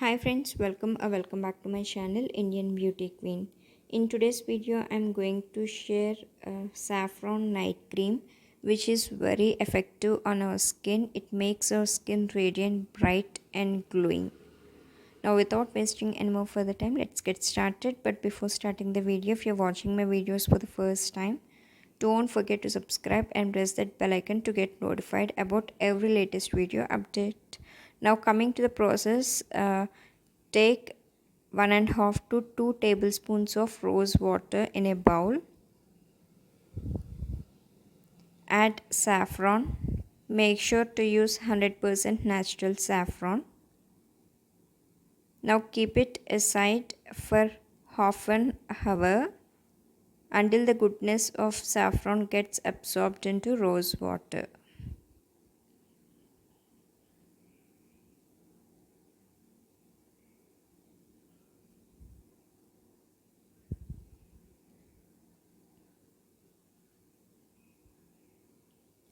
Hi friends, welcome back to my channel Indian Beauty Queen. In today's video I'm going to share saffron night cream which is very effective on our skin. It makes our skin radiant, bright and glowing. Now without wasting any more further time, let's get started. But before starting the video, if you're watching my videos for the first time, don't forget to subscribe and press that bell icon to get notified about every latest video update. Now coming to the process, take 1.5 to 2 tablespoons of rose water in a bowl. Add saffron. Make sure to use 100% natural saffron. Now keep it aside for half an hour until the goodness of saffron gets absorbed into rose water.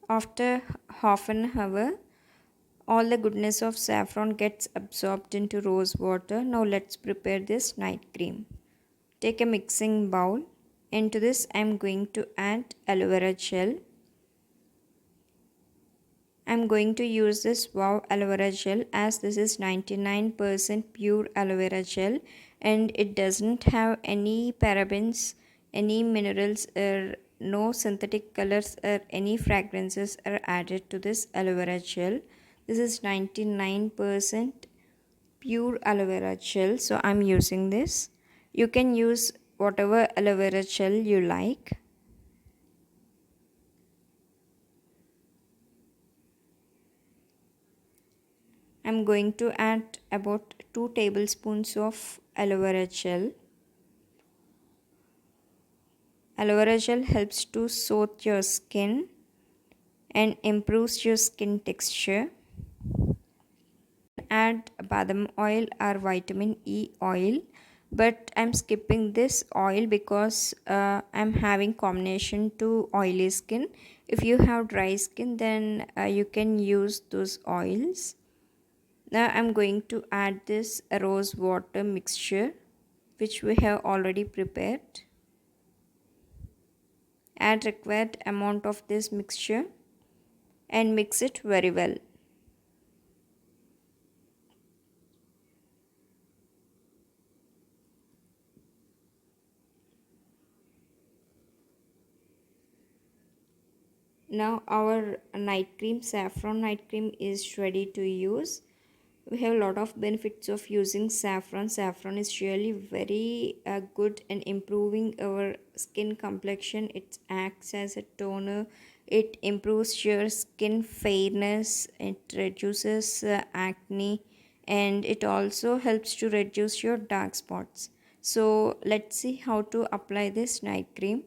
After half an hour, all the goodness of saffron gets absorbed into rose water. Now let's prepare this night cream. Take a mixing bowl. Into this I am going to add aloe vera gel. I am going to use this Wow aloe vera gel as this is 99% pure aloe vera gel and it doesn't have any parabens, any minerals or no synthetic colors or any fragrances are added to this aloe vera gel. This is 99% pure aloe vera gel, so I'm using this. You can use whatever aloe vera gel you like. I'm going to add about 2 tablespoons of aloe vera gel. Aloe vera gel helps to soothe your skin and improves your skin texture. Add badam oil or vitamin E oil, but I'm skipping this oil because I'm having combination to oily skin. If you have dry skin, then you can use those oils. Now I'm going to add this rose water mixture which we have already prepared. Add required amount of this mixture and mix it very well. Now our night cream, saffron night cream is ready to use. We have a lot of benefits of using saffron. Saffron is really very good in improving our skin complexion. It acts as a toner. It improves your skin fairness. It reduces acne and it also helps to reduce your dark spots. So let's see how to apply this night cream.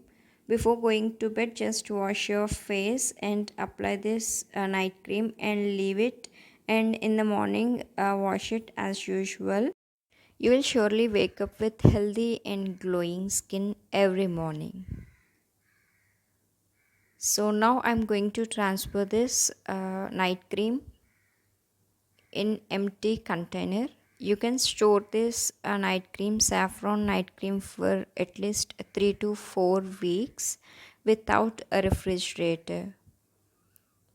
Before going to bed, just wash your face and apply this night cream and leave it, and in the morning wash it as usual. You will surely wake up with healthy and glowing skin every morning. So now I'm going to transfer this night cream in empty container. You can store this night cream, saffron night cream, for at least 3 to 4 weeks without a refrigerator.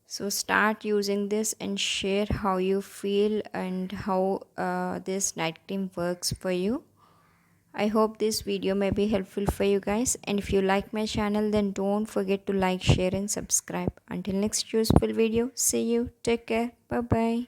So start using this and share how you feel and how this night cream works for you. I hope this video may be helpful for you guys, and if you like my channel then don't forget to like, share and subscribe. Until next useful video, see you, take care, bye bye.